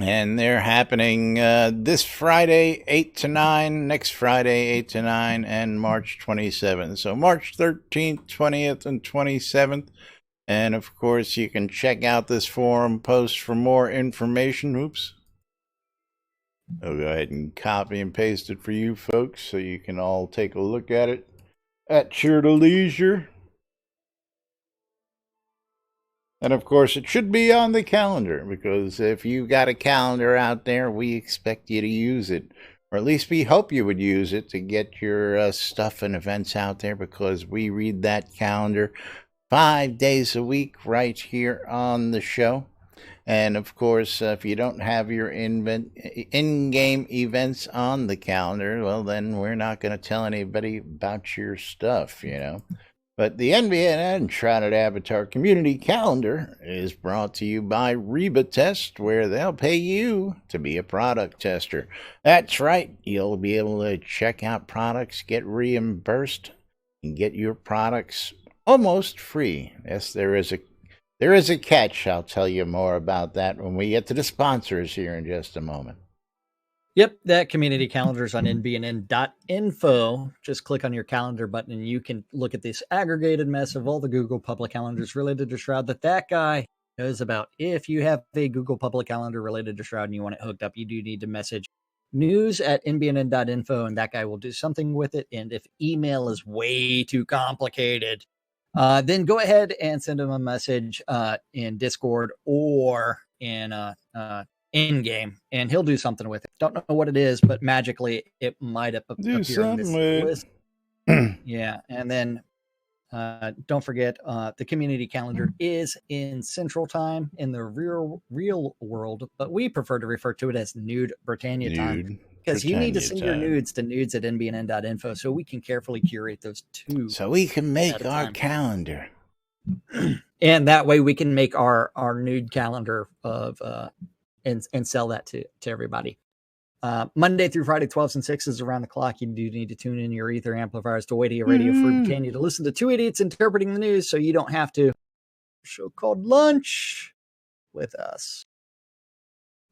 And they're happening this Friday, 8 to 9, next Friday, 8 to 9, and March 27th. So March 13th, 20th, and 27th. And, of course, you can check out this forum post for more information. Oops. I'll go ahead and copy and paste it for you folks so you can all take a look at it at your leisure. And, of course, it should be on the calendar, because if you got a calendar out there, we expect you to use it. Or at least we hope you would use it to get your stuff and events out there, because we read that calendar 5 days a week right here on the show. And, of course, if you don't have your in-game events on the calendar, well, then we're not going to tell anybody about your stuff, But the NBNN Shrouded Avatar Community Calendar is brought to you by Reba Test, where they'll pay you to be a product tester. That's right. You'll be able to check out products, get reimbursed, and get your products almost free. Yes, there is a catch. I'll tell you more about that when we get to the sponsors here in just a moment. Yep, that community calendar is on NBNN.info. Just click on your calendar button and you can look at this aggregated mess of all the Google public calendars related to Shroud that guy knows about. If you have a Google public calendar related to Shroud and you want it hooked up, you do need to message news@nbnn.info, and that guy will do something with it. And if email is way too complicated, then go ahead and send him a message in Discord or in-game, and he'll do something with it. Don't know what it is, but magically it might appear in this list. Yeah, and then don't forget, the community calendar is in Central Time in the real world, but we prefer to refer to it as Nude Britannia time, because you need to send your nudes to nudes@nbnn.info so we can carefully curate those two. So we can make our calendar. And that way we can make our nude calendar of and sell that to everybody. Monday through Friday, 12s and 6s around the clock. You do need to tune in your ether amplifiers to Waiting Radio Free Britannia to listen to two idiots interpreting the news, so you don't have to. Show called Lunch with us.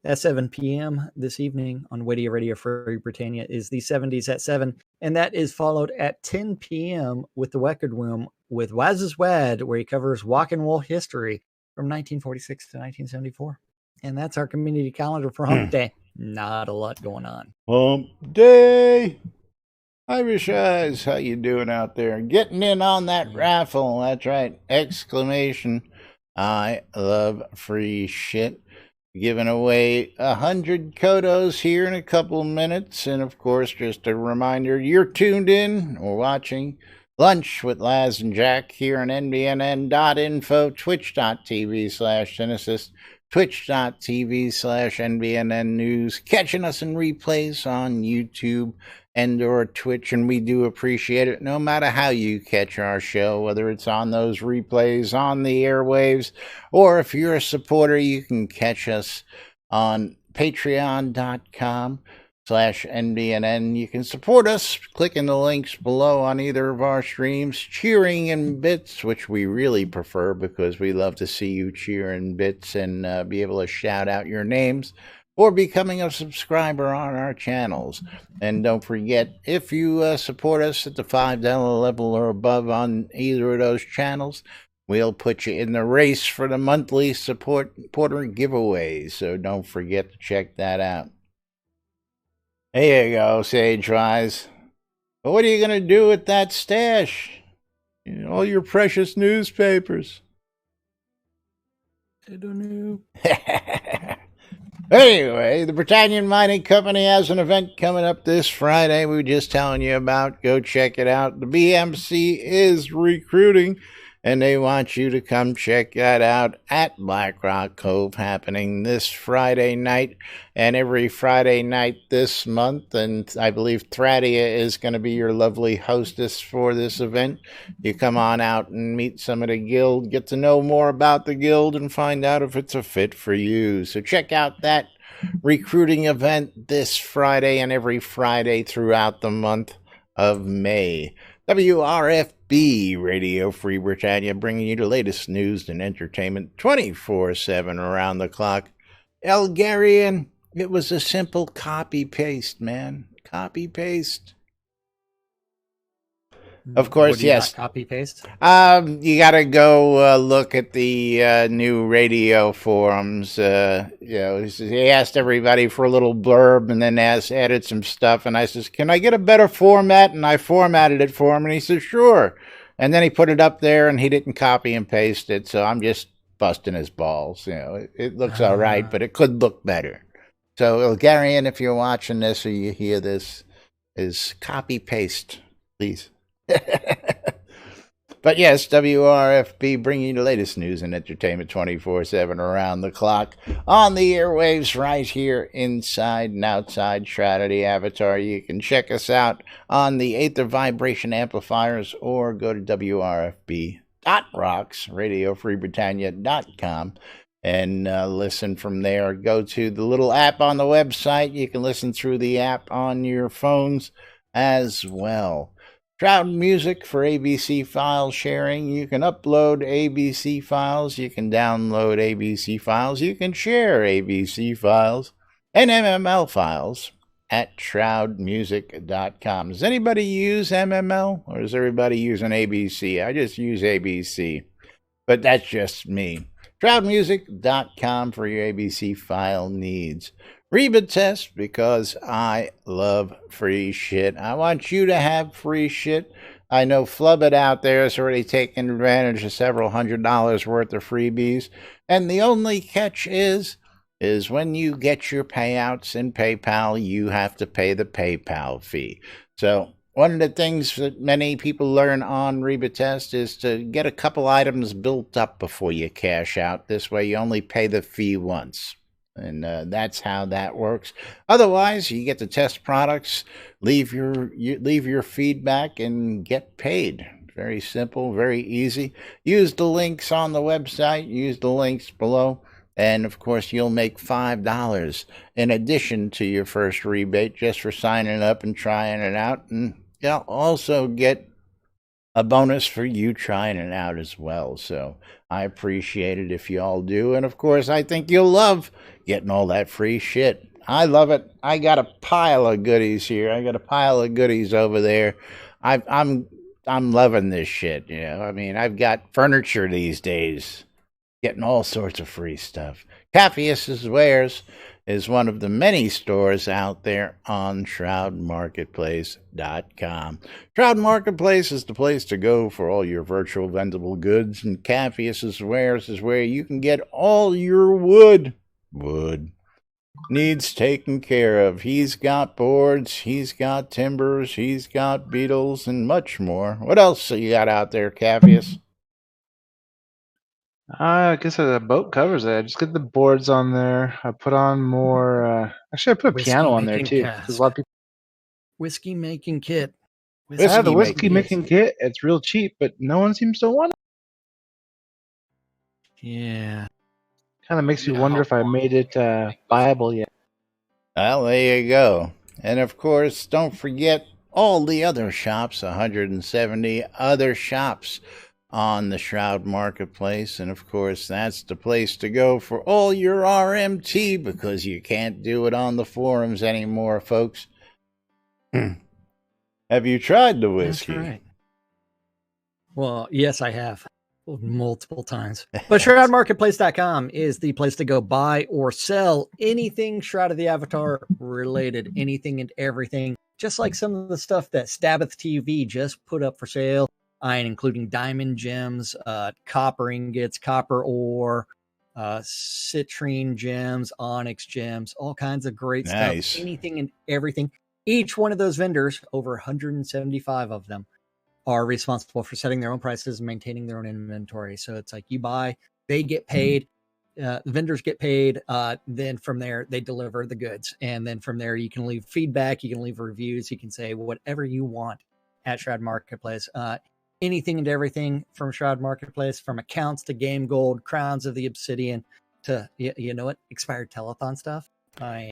at 7 p.m. this evening on Witty Radio Free Britannia is the 70s at 7, and that is followed at 10 p.m. with the Record Room with Waz's Wad, where he covers rock and roll history from 1946 to 1974. And that's our community calendar for Hump Day. Not a lot going on. Hump Day! Irish Eyes, how you doing out there? Getting in on that raffle, that's right, exclamation. I love free shit. Giving away 100 Kodos here in a couple of minutes. And of course, just a reminder, you're tuned in or watching Lunch with Laz and Jack here on NBNN.info, twitch.tv/Genesis, twitch.tv/NBNN News, catching us in replays on YouTube and or Twitch, and we do appreciate it no matter how you catch our show, whether it's on those replays on the airwaves, or if you're a supporter, you can catch us on patreon.com/NBNN. You can support us clicking the links below on either of our streams, cheering in bits, which we really prefer because we love to see you cheer in bits and be able to shout out your names, or becoming a subscriber on our channels. And don't forget, if you support us at the $5 level or above on either of those channels, we'll put you in the race for the monthly supporter giveaways. So don't forget to check that out. There you go, Sage Wise. But what are you going to do with that stash? All your precious newspapers. I don't know. Anyway, the Britannian Mining Company has an event coming up this Friday we were just telling you about. Go check it out. The BMC is recruiting, and they want you to come check that out at Black Rock Cove, happening this Friday night and every Friday night this month. And I believe Thradia is going to be your lovely hostess for this event. You come on out and meet some of the guild, get to know more about the guild, and find out if it's a fit for you. So check out that recruiting event this Friday and every Friday throughout the month of May. WRFB Radio Free Britannia, bringing you the latest news and entertainment 24/7 around the clock. Elgarian, it was a simple copy-paste, man. Copy-paste. Of course, yes. Copy paste. You got to go look at the new radio forums. He asked everybody for a little blurb and then added some stuff. And I says, "Can I get a better format?" And I formatted it for him, and he said, "Sure." And then he put it up there, and he didn't copy and paste it. So I'm just busting his balls. It looks all right, but it could look better. So, Elgarian, if you're watching this or you hear this, is copy paste, please. But yes, WRFB bringing you the latest news and entertainment 24/7 around the clock on the airwaves right here inside and outside Shroud of the Avatar. You can check us out on the Aether Vibration Amplifiers or go to WRFB.rocks, RadioFreeBritannia.com, and listen from there. Go to the little app on the website. You can listen through the app on your phones as well. Shroud Music for ABC file sharing. You can upload ABC files. You can download ABC files. You can share ABC files and MML files at shroudmusic.com. Does anybody use MML or is everybody using ABC? I just use ABC, but that's just me. Shroudmusic.com for your ABC file needs. Reba test because I love free shit. I want you to have free shit. I know Flubbit out there is already taking advantage of several $100s worth of freebies. And the only catch is when you get your payouts in PayPal, you have to pay the PayPal fee. So one of the things that many people learn on Reba Test is to get a couple items built up before you cash out. This way you only pay the fee once. And that's how that works. Otherwise, you get to test products, leave your feedback, and get paid. Very simple, very easy. Use the links on the website. Use the links below. And, of course, you'll make $5 in addition to your first rebate just for signing up and trying it out. And you'll also get a bonus for you trying it out as well. So I appreciate it if you all do. And of course, I think you'll love getting all that free shit. I love it. I got a pile of goodies here. I got a pile of goodies over there. I'm loving this shit. You know, I mean, I've got furniture these days, getting all sorts of free stuff. Capheus's Wares is one of the many stores out there on ShroudMarketplace.com. Shroud Marketplace is the place to go for all your virtual vendable goods, and Capheus's Wares is where you can get all your wood needs taken care of. He's got boards, he's got timbers, he's got beetles, and much more. What else you got out there, Capheus? I guess the boat covers it. I just get the boards on there. I put on more. Actually, I put a piano on there too. Because a lot of people. Whiskey making kit. The whiskey making kit. It's real cheap, but no one seems to want it. Yeah. Kind of makes you wonder if I made it viable yet. Well, there you go. And of course, don't forget all the other shops, 170 other shops on the Shroud Marketplace. And of course, that's the place to go for all your RMT, because you can't do it on the forums anymore, folks. Have you tried the whiskey? That's right. Well, yes, I have. Multiple times. But ShroudMarketplace.com is the place to go buy or sell anything Shroud of the Avatar related, anything and everything. Just like some of the stuff that Stabbath TV just put up for sale, including diamond gems, copper ingots, copper ore, citrine gems, onyx gems, all kinds of great stuff. Anything and everything. Each one of those vendors, over 175 of them, are responsible for setting their own prices and maintaining their own inventory. So it's like you buy, they get paid, the vendors get paid. Then from there, they deliver the goods. And then from there, you can leave feedback, you can leave reviews, you can say whatever you want at Shroud Marketplace. Anything and everything from Shroud Marketplace, from accounts to game gold, crowns of the obsidian, to, you know what, expired telethon stuff.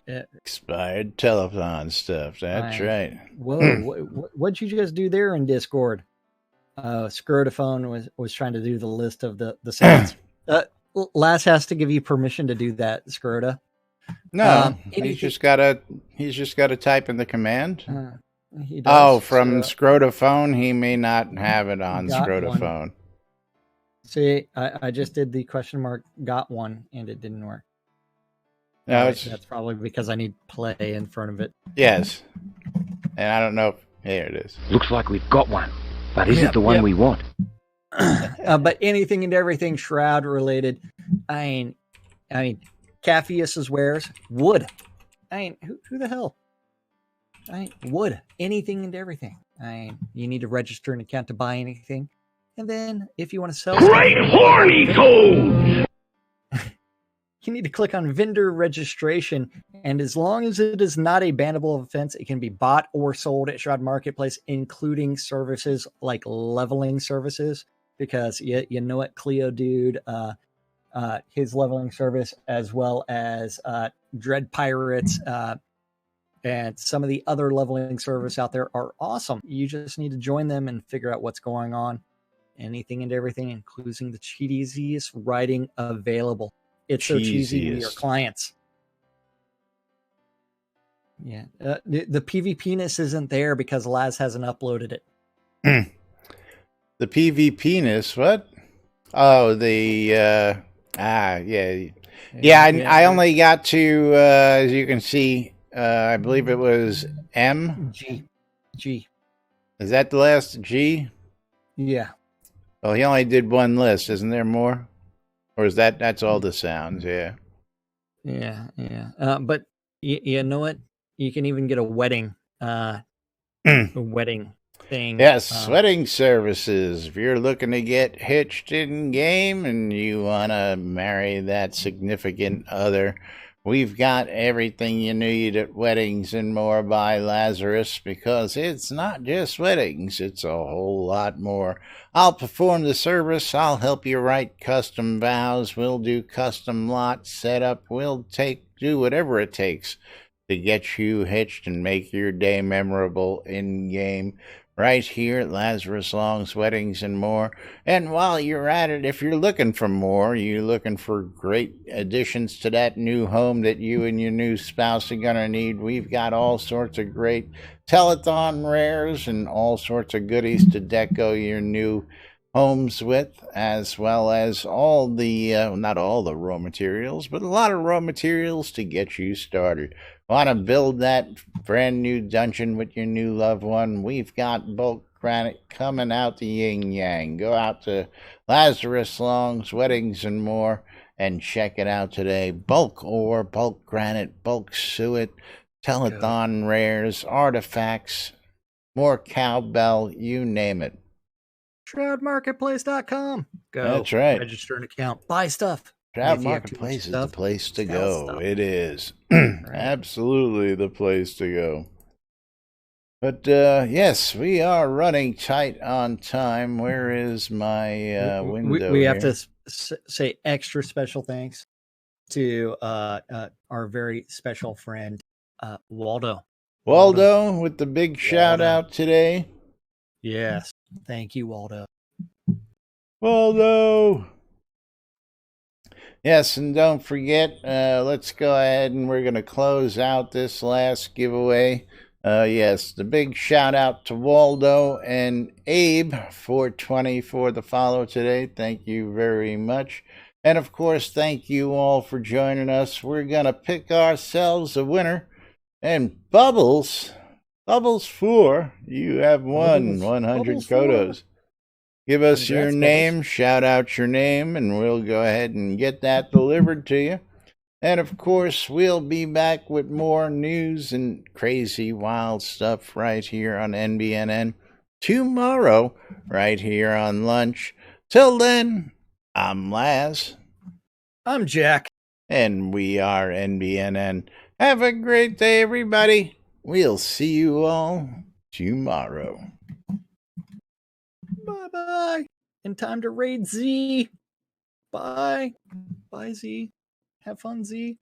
Expired telethon stuff. That's right. Whoa, what'd you just do there in Discord? Scrotophone was trying to do the list of the sounds. Lass has to give you permission to do that, Scrota. No, he's just gotta type in the command. He does, from Scrotophone, he may not have it on Scrotophone. See, I just did the question mark, got one, and it didn't work. No, that's probably because I need play in front of it. Yes. And I don't know if... Here it is. Looks like we've got one, but is it the one we want? But anything and everything Shroud related, I mean, Capheus's Wares, wood. Who the hell? Wood. Anything and everything. You need to register an account to buy anything. And then if you want to sell... Great horny toads! You need to click on vendor registration, and as long as it is not a bannable offense, it can be bought or sold at Shroud Marketplace, including services like leveling services, because you know what, Cleo Dude, his leveling service, as well as Dread Pirates, and some of the other leveling service out there are awesome. You just need to join them and figure out what's going on. Anything and everything, including the cheesiest writing available. It's so cheesy with your clients. Yeah. The PvP-ness isn't there because Laz hasn't uploaded it. The PvP-ness? What? Oh, the... yeah. I only got to, as you can see, I believe it was M? G. Is that the last G? Yeah. Well, he only did one list. Isn't there more? Or is that's all the sounds? Yeah. But you know what? You can even get a wedding, a wedding thing. Yes, wedding services. If you're looking to get hitched in game and you want to marry that significant other, we've got everything you need at Weddings and More by Lazarus, because it's not just weddings, it's a whole lot more. I'll perform the service, I'll help you write custom vows, we'll do custom lot setup, we'll do whatever it takes to get you hitched and make your day memorable in-game. right here at Lazarus Long's Weddings and More. And while you're at it, if you're looking for more, you're looking for great additions to that new home that you and your new spouse are going to need, we've got all sorts of great telethon rares and all sorts of goodies to deco your new homes with, as well as all the, not all the raw materials, but a lot of raw materials to get you started. Want to build that brand new dungeon with your new loved one? We've got bulk granite coming out the yin yang. Go out to Lazarus Long's Weddings and More and check it out today. Bulk ore, bulk granite, bulk suet, telethon rares, artifacts, more cowbell, you name it. Shroudmarketplace.com. Go. That's right. Register an account. Buy stuff. Shroud Marketplace is the place to go. It is. Absolutely the place to go. But, yes, we are running tight on time. Where is my window We here? have to say extra special thanks to our very special friend, Waldo. Waldo with the big shout out today. Yes. Thank you, Waldo. Waldo! Yes, and don't forget, let's go ahead and we're going to close out this last giveaway. Yes, the big shout out to Waldo and Abe 420 for the follow today. Thank you very much. And of course, thank you all for joining us. We're going to pick ourselves a winner. And Bubbles 4, you have won 100 Kodos. Give us your name, shout out your name, and we'll go ahead and get that delivered to you. And of course, we'll be back with more news and crazy, wild stuff right here on NBNN tomorrow, right here on Lunch. Till then, I'm Laz. I'm Jack. And we are NBNN. Have a great day, everybody. We'll see you all tomorrow. Bye-bye. And time to raid Z. Bye. Bye, Z. Have fun, Z.